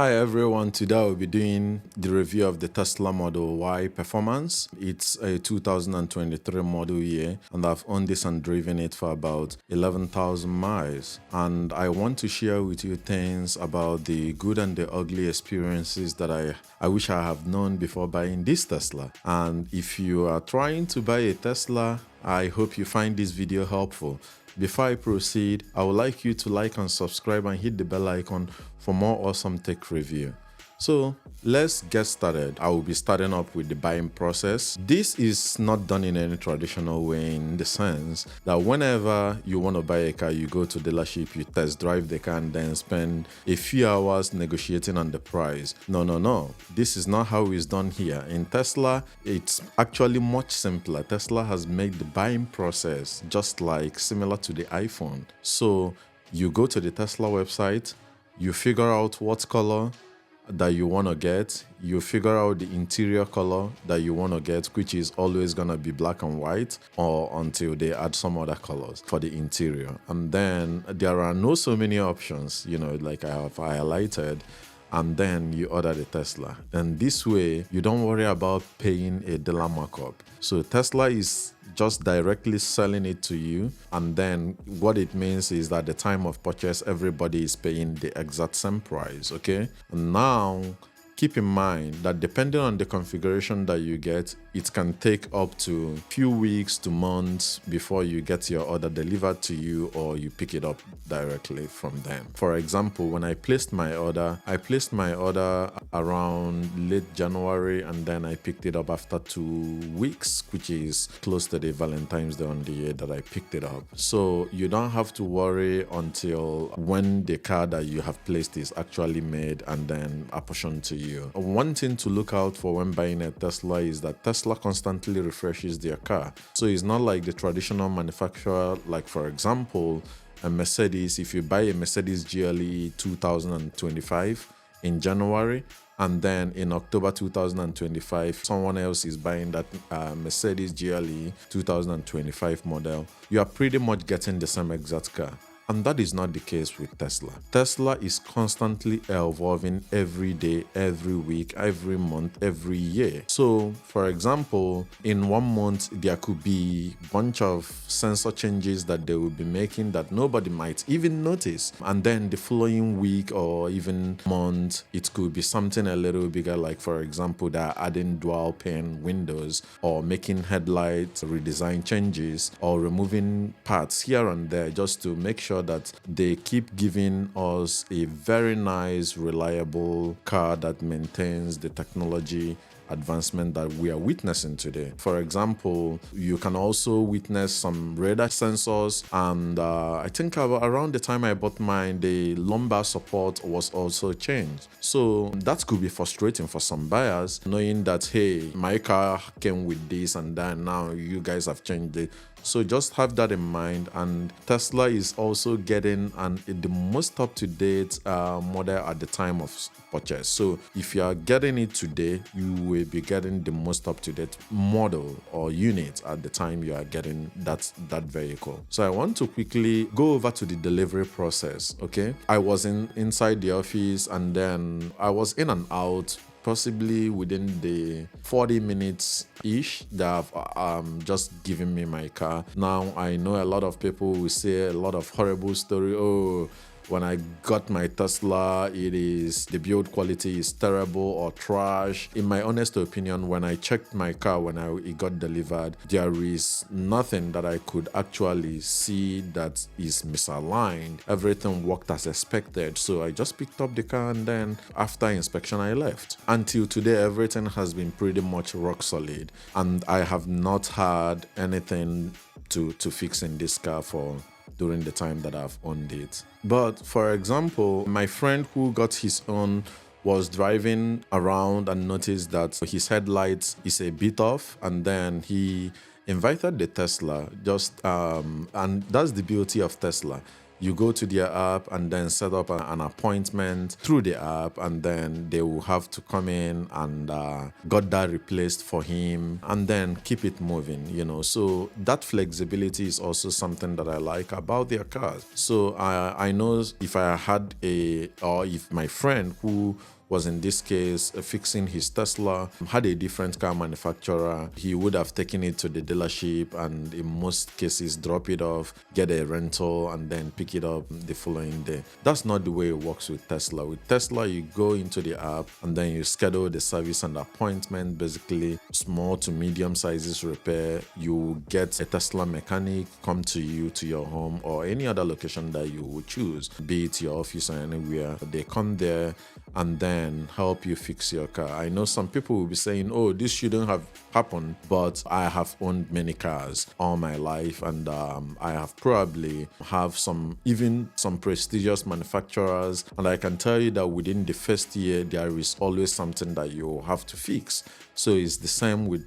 Hi everyone, today I'll be doing the review of the Tesla Model Y Performance. It's a 2023 model year and I've owned this and driven it for about 11,000 miles. And I want to share with you things about the good and the ugly experiences that I wish I have known before buying this Tesla. And if you are trying to buy a Tesla, I hope you find this video helpful. Before I proceed, I would like you to like and subscribe and hit the bell icon for more awesome tech review. So let's get started. I will be starting up with the buying process. This is not done in any traditional way, in the sense that whenever you want to buy a car, you go to dealership, you test drive the car and then spend a few hours negotiating on the price. No. This is not how it's done here. In Tesla, it's actually much simpler. Tesla has made the buying process just like similar to the iPhone. So you go to the Tesla website, you figure out what color that you want to get, you figure out the interior color that you want to get, which is always going to be black and white, or until they add some other colors for the interior. And then there are no so many options, like I have highlighted, and then you order the Tesla. And this way, you don't worry about paying a dealer markup. So Tesla is just directly selling it to you, and then what it means is that at the time of purchase, everybody is paying the exact same price, okay? And now, keep in mind that depending on the configuration that you get, it can take up to a few weeks to months before you get your order delivered to you or you pick it up directly from them. For example, when I placed my order around late January, and then I picked it up after 2 weeks, which is close to the Valentine's Day on the year that I picked it up. So you don't have to worry until when the car that you have placed is actually made and then apportioned to you. One thing to look out for when buying a Tesla is that Tesla constantly refreshes their car. So it's not like the traditional manufacturer, like for example, a Mercedes. If you buy a Mercedes GLE 2025 in January, and then in October 2025, someone else is buying that Mercedes GLE 2025 model, you are pretty much getting the same exact car. And that is not the case with Tesla. Tesla is constantly evolving every day, every week, every month, every year. So, for example, in 1 month, there could be a bunch of sensor changes that they will be making that nobody might even notice. And then the following week or even month, it could be something a little bigger, like for example, they're adding dual pane windows or making headlight redesign changes or removing parts here and there just to make sure that they keep giving us a very nice, reliable car that maintains the technology advancement that we are witnessing today. For example, you can also witness some radar sensors, and I think around the time I bought mine, the lumbar support was also changed. So that could be frustrating for some buyers, knowing that, hey, my car came with this and that, now you guys have changed it. So just have that in mind. And Tesla is also getting the most up-to-date model at the time of purchase. So if you are getting it today, you will be getting the most up-to-date model or unit at the time you are getting that vehicle. So I want to quickly go over to the delivery process, okay? I was inside the office, and then I was in and out possibly within the 40 minutes ish that have just given me my car. Now I know a lot of people will say a lot of horrible story. Oh, when I got my Tesla, the build quality is terrible or trash. In my honest opinion, when I checked my car when it got delivered, there is nothing that I could actually see that is misaligned. Everything worked as expected. So I just picked up the car, and then after inspection, I left. Until today, everything has been pretty much rock solid, and I have not had anything to fix in this car during the time that I've owned it. But for example, my friend who got his own was driving around and noticed that his headlights is a bit off, and then he invited the Tesla and that's the beauty of Tesla. You go to their app and then set up an appointment through the app, and then they will have to come in and got that replaced for him, and then keep it moving, So that flexibility is also something that I like about their cars. So I know if I had or if my friend who was in this case fixing his Tesla, had a different car manufacturer, he would have taken it to the dealership and in most cases drop it off, get a rental, and then pick it up the following day. That's not the way it works with Tesla. With Tesla, you go into the app and then you schedule the service and appointment, basically small to medium sizes repair. You get a Tesla mechanic come to you, to your home or any other location that you would choose, be it your office or anywhere. They come there and then help you fix your car. I know some people will be saying, oh, this shouldn't have happened, but I have owned many cars all my life, and I have probably have even some prestigious manufacturers, and I can tell you that within the first year, there is always something that you have to fix. So it's the same with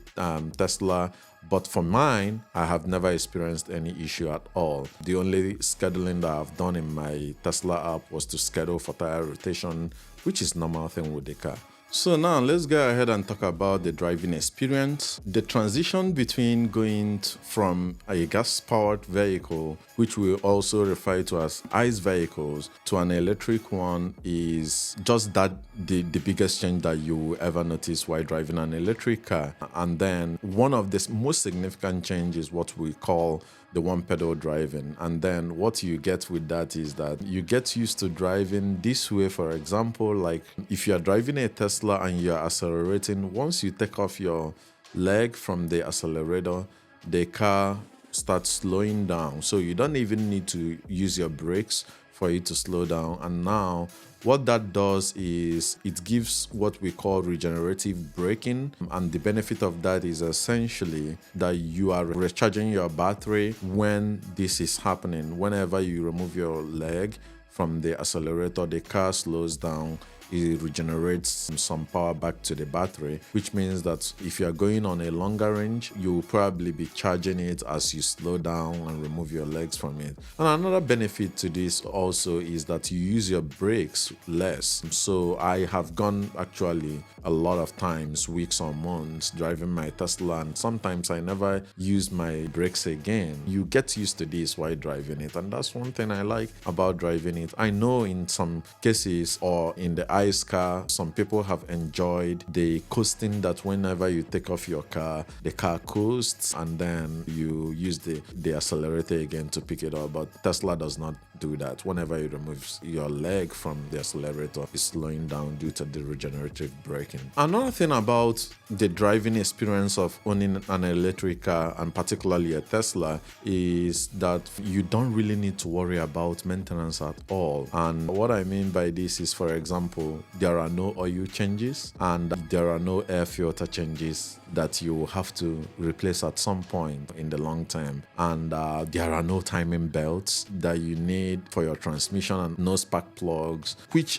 Tesla. But for mine, I have never experienced any issue at all. The only scheduling that I've done in my Tesla app was to schedule for tire rotation, which is normal thing with the car. So now let's go ahead and talk about the driving experience. The transition between going from a gas-powered vehicle, which we also refer to as ICE vehicles, to an electric one is just that the biggest change that you will ever notice while driving an electric car. And then one of the most significant change is what we call the one pedal driving. And then what you get with that is that you get used to driving this way. For example, like if you're driving a Tesla and you're accelerating, once you take off your leg from the accelerator, the car starts slowing down. So you don't even need to use your brakes for it to slow down. And now what that does is it gives what we call regenerative braking. And the benefit of that is essentially that you are recharging your battery when this is happening. Whenever you remove your leg from the accelerator, the car slows down. It regenerates some power back to the battery, which means that if you're going on a longer range, you will probably be charging it as you slow down and remove your legs from it. And another benefit to this also is that you use your brakes less. So I have gone actually a lot of times, weeks or months, driving my Tesla, and sometimes I never use my brakes again. You get used to this while driving it, and that's one thing I like about driving it. I know in some cases or in the ICE car, some people have enjoyed the coasting, that whenever you take off your car, the car coasts and then you use the accelerator again to pick it up. But Tesla does not do that. Whenever you remove your leg from the accelerator, it's slowing down due to the regenerative braking. Another thing about the driving experience of owning an electric car, and particularly a Tesla, is that you don't really need to worry about maintenance at all. And what I mean by this is, for example, there are no oil changes and there are no air filter changes that you will have to replace at some point in the long term. And there are no timing belts that you need for your transmission, and no spark plugs,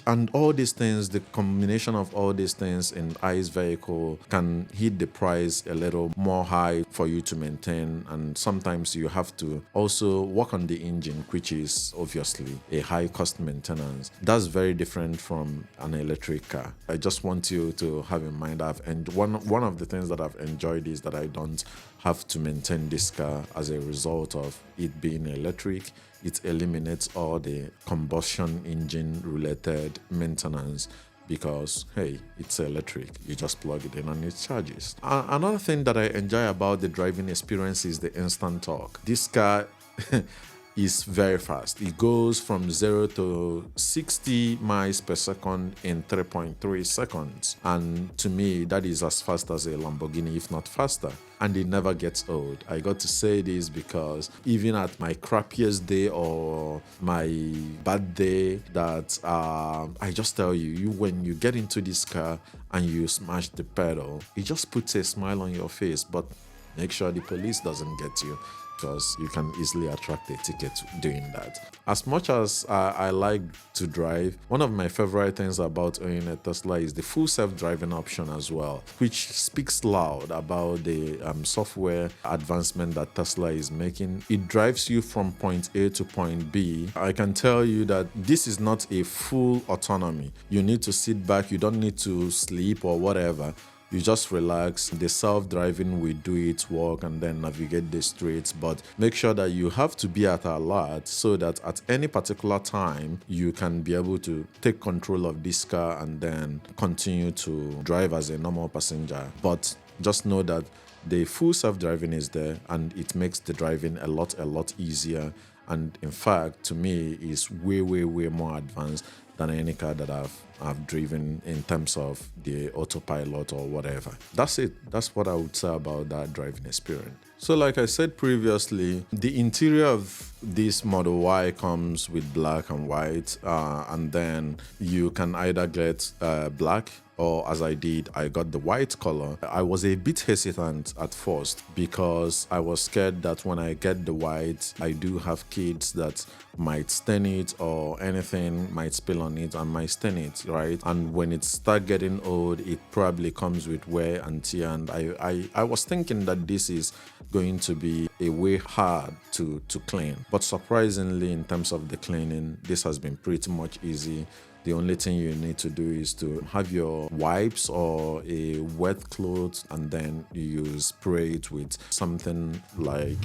and all these things, the combination of all these things in ICE vehicle can hit the price a little more high for you to maintain. And sometimes you have to also work on the engine, which is obviously a high cost maintenance. That's very different from an electric car. I just want you to have in mind one of the things that I've enjoyed is that I don't have to maintain this car as a result of it being electric. It eliminates all the combustion engine related maintenance because, hey, it's electric. You just plug it in and it charges. Another thing that I enjoy about the driving experience is the instant torque. This car is very fast. It goes from 0 to 60 miles per second in 3.3 seconds. And to me, that is as fast as a Lamborghini, if not faster. And it never gets old. I got to say this because even at my crappiest day or my bad day, that I just tell you, when you get into this car and you smash the pedal, it just puts a smile on your face. But make sure the police doesn't get you. because you can easily attract a ticket doing that. As much as I like to drive, one of my favorite things about owning a Tesla is the full self-driving option as well, which speaks loud about the software advancement that Tesla is making. It drives you from point A to point B. I can tell you that this is not a full autonomy. You need to sit back, you don't need to sleep or whatever. You just relax. The self-driving will do its work and then navigate the streets, but make sure that you have to be at alert so that at any particular time you can be able to take control of this car and then continue to drive as a normal passenger. But just know that the full self-driving is there and it makes the driving a lot easier, and in fact to me is way more advanced than any car that I've driven in terms of the autopilot or whatever. That's it. That's what I would say about that driving experience. So like I said previously, the interior of this Model Y comes with black and white, and then you can either get black, or as I did, I got the white color. I was a bit hesitant at first because I was scared that when I get the white, I do have kids that might stain it or anything might spill on it and might stain it, right? And when it start getting old, it probably comes with wear and tear, and I was thinking that this is going to be a way hard to clean. But surprisingly, in terms of the cleaning, this has been pretty much easy. The only thing you need to do is to have your wipes or a wet cloth, and then you spray it with something like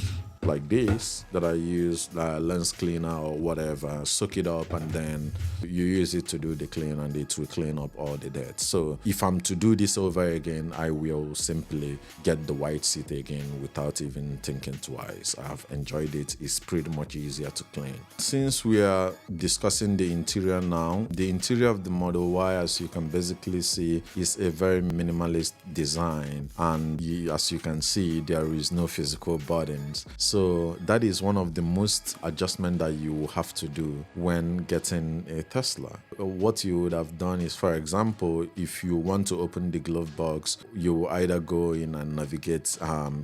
this that I use, lens cleaner or whatever. Soak it up and then you use it to do the clean, and it will clean up all the dirt. So if I'm to do this over again, I will simply get the white seat again without even thinking twice. I've enjoyed it. It's pretty much easier to clean. Since we are discussing the interior now, the interior of the Model Y, as you can basically see, is a very minimalist design, and as you can see, there is no physical buttons. So that is one of the most adjustment that you will have to do when getting a Tesla. What you would have done is, for example, if you want to open the glove box, you will either go in and navigate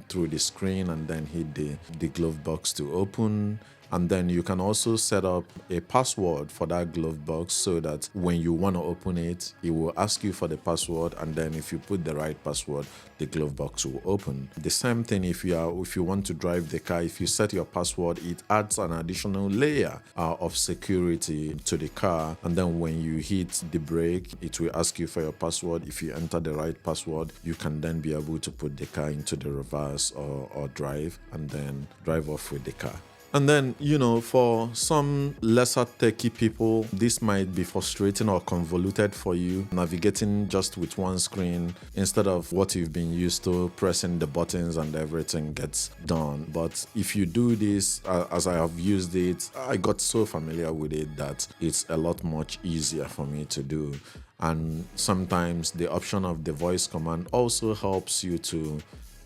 through the screen and then hit the glove box to open. And then you can also set up a password for that glove box so that when you want to open it, it will ask you for the password, and then if you put the right password, the glove box will open. The same thing if you want to drive the car, if you set your password, it adds an additional layer of security to the car, and then when you hit the brake, it will ask you for your password. If you enter the right password, you can then be able to put the car into the reverse or drive, and then drive off with the car. And then, for some lesser techie people, this might be frustrating or convoluted for you, navigating just with one screen instead of what you've been used to, pressing the buttons and everything gets done. But if you do this, as I have used it, I got so familiar with it that it's a lot much easier for me to do. And sometimes the option of the voice command also helps you to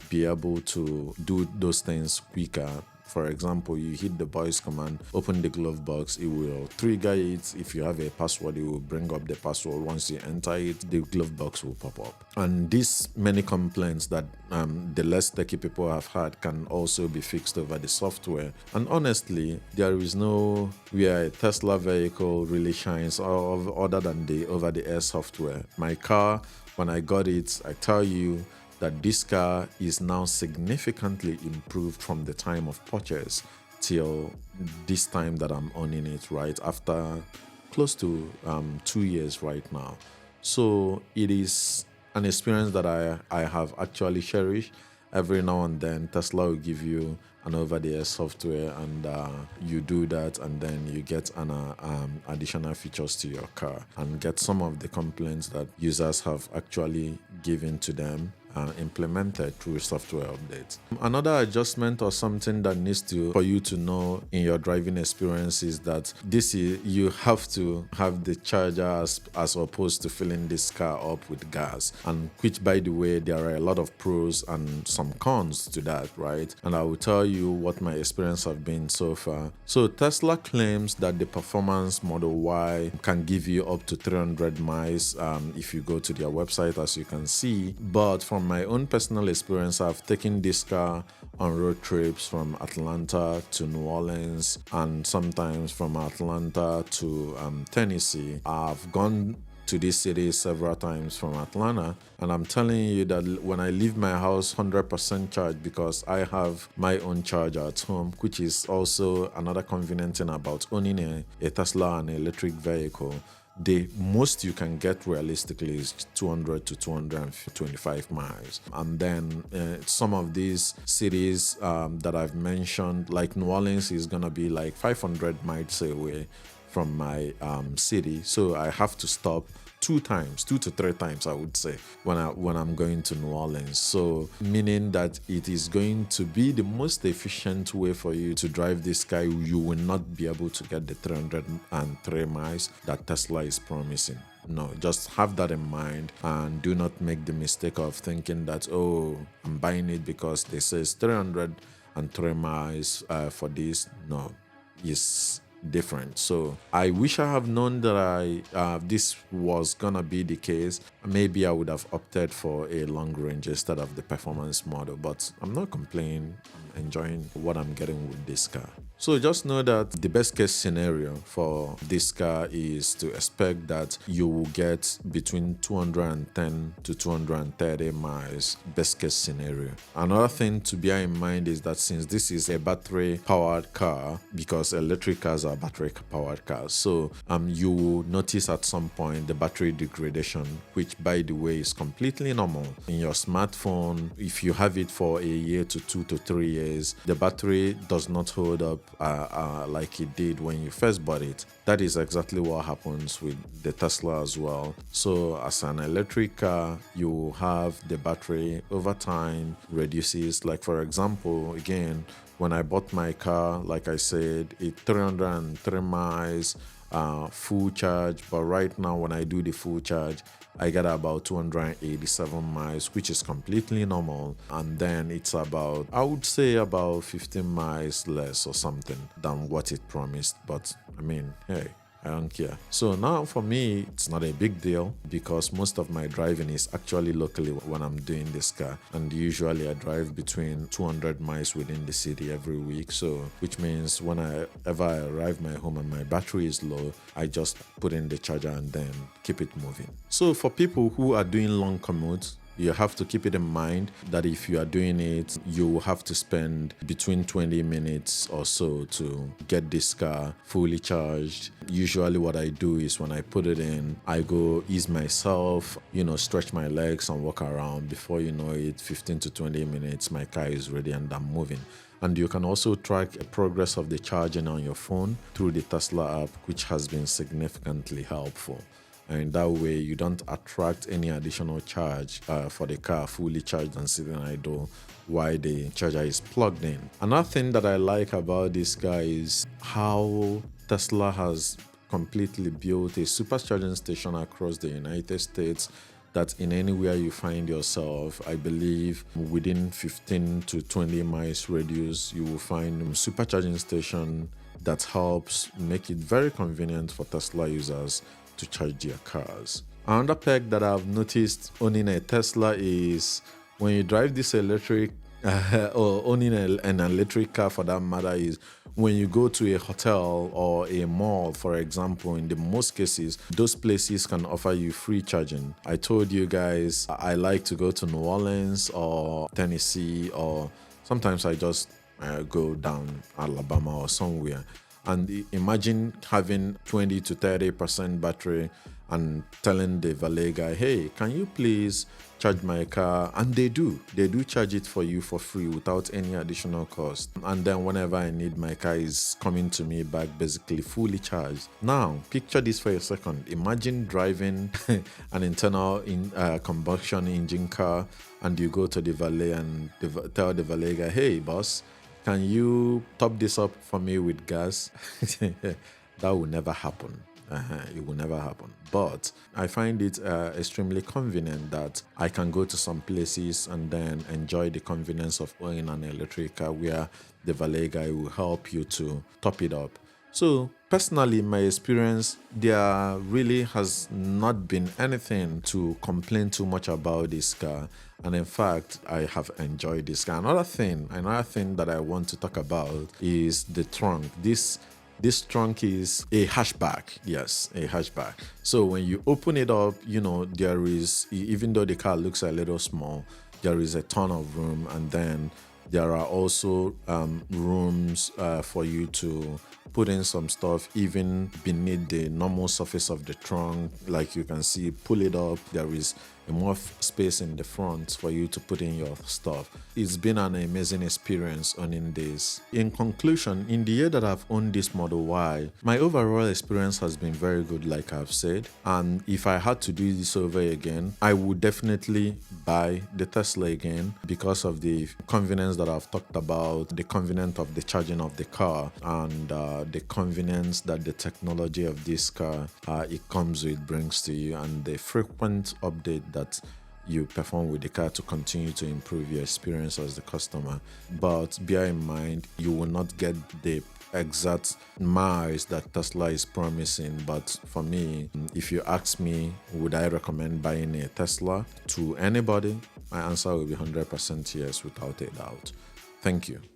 be able to do those things quicker. For example, you hit the voice command, open the glove box, it will trigger it. If you have a password, it will bring up the password. Once you enter it, the glove box will pop up. And these many complaints that the less techie people have had can also be fixed over the software. And honestly, there is no where a Tesla vehicle really shines other than the over-the-air software. My car, when I got it, I tell you, that this car is now significantly improved from the time of purchase till this time that I'm owning it, right after close to 2 years right now. So it is an experience that I have actually cherished. Every now and then Tesla will give you an over-the-air software, and you do that, and then you get an additional features to your car and get some of the complaints that users have actually given to them implemented through software updates. Another adjustment or something that needs for you to know in your driving experience is that you have to have the charger as opposed to filling this car up with gas, and which, by the way, there are a lot of pros and some cons to that, right? And I will tell you what my experience have been so far. So Tesla claims that the performance Model Y can give you up to 300 miles if you go to their website, as you can see, but from from my own personal experience, I've taken this car on road trips from Atlanta to New Orleans and sometimes from Atlanta to Tennessee. I've gone to this city several times from Atlanta, and I'm telling you that when I leave my house 100% charged, because I have my own charger at home, which is also another convenient thing about owning a Tesla, an electric vehicle. The most you can get realistically is 200 to 225 miles. And then some of these cities that I've mentioned, like New Orleans, is going to be like 500 miles away from my city. So I have to stop two to three times, I would say, when I'm going to New Orleans. So meaning that it is going to be the most efficient way for you to drive this car. You will not be able to get the 303 miles that Tesla is promising. No, just have that in mind and do not make the mistake of thinking that, oh, I'm buying it because they say it's 303 miles for this. No, it's different. So I wish I have known that this was gonna be the case. Maybe I would have opted for a long range instead of the performance model, but I'm not complaining. I'm enjoying what I'm getting with this car. So just know that the best case scenario for this car is to expect that you will get between 210 to 230 miles, best case scenario. Another thing to bear in mind is that since this is a battery powered car, because electric cars are battery powered cars, so you will notice at some point the battery degradation, which by the way is completely normal. In your smartphone, if you have it for a year to 2 to 3 years, the battery does not hold up like it did when you first bought it. That is exactly what happens with the Tesla as well. So as an electric car, you have the battery over time reduces. Like for example, again, when I bought my car, like I said, it's 303 miles full charge, but right now when I do the full charge, I get about 287 miles, which is completely normal. And then it's about, I would say about 15 miles less or something than what it promised. But I mean, hey, I don't care. So now for me, it's not a big deal because most of my driving is actually locally when I'm doing this car. And usually I drive between 200 miles within the city every week. So which means whenever I arrive my home and my battery is low, I just put in the charger and then keep it moving. So for people who are doing long commutes, you have to keep it in mind that if you are doing it, you will have to spend between 20 minutes or so to get this car fully charged. Usually what I do is when I put it in, I go ease myself, stretch my legs and walk around. Before you know it, 15 to 20 minutes, my car is ready and I'm moving. And you can also track the progress of the charging on your phone through the Tesla app, which has been significantly helpful. And that way you don't attract any additional charge for the car fully charged and sitting idle while the charger is plugged in. Another thing that I like about this car is how Tesla has completely built a supercharging station across the United States that in anywhere you find yourself, I believe within 15 to 20 miles radius, you will find a supercharging station that helps make it very convenient for Tesla users to charge their cars. Another perk that I've noticed owning a Tesla is when you drive this electric or owning an electric car for that matter is when you go to a hotel or a mall, for example, in the most cases, those places can offer you free charging. I told you guys I like to go to New Orleans or Tennessee, or sometimes I just go down Alabama or somewhere. And imagine having 20 to 30% battery and telling the valet guy, hey, can you please charge my car? And they do charge it for you for free without any additional cost. And then whenever I need, my car is coming to me back basically fully charged. Now, picture this for a second. Imagine driving an internal combustion engine car and you go to the valet and tell the valet guy, hey, boss, can you top this up for me with gas? That will never happen. It will never happen. But I find it extremely convenient that I can go to some places and then enjoy the convenience of owning an electric car where the valet guy will help you to top it up. So personally, my experience, there really has not been anything to complain too much about this car. And in fact, I have enjoyed this car. Another thing that I want to talk about is the trunk. This trunk is a hatchback. Yes, a hatchback. So when you open it up, there is, even though the car looks a little small, there is a ton of room, and then there are also rooms for you to put in some stuff even beneath the normal surface of the trunk. Like you can see, pull it up, there is more space in the front for you to put in your stuff. It's been an amazing experience owning this. In conclusion, in the year that I've owned this Model Y, my overall experience has been very good, like I've said. And if I had to do this over again, I would definitely buy the Tesla again because of the convenience that I've talked about, the convenience of the charging of the car, and the convenience that the technology of this car it comes with brings to you, and the frequent update that you perform with the car to continue to improve your experience as the customer. But bear in mind, you will not get the exact miles that Tesla is promising. But for me, if you ask me, would I recommend buying a Tesla to anybody? My answer will be 100% yes, without a doubt. Thank you.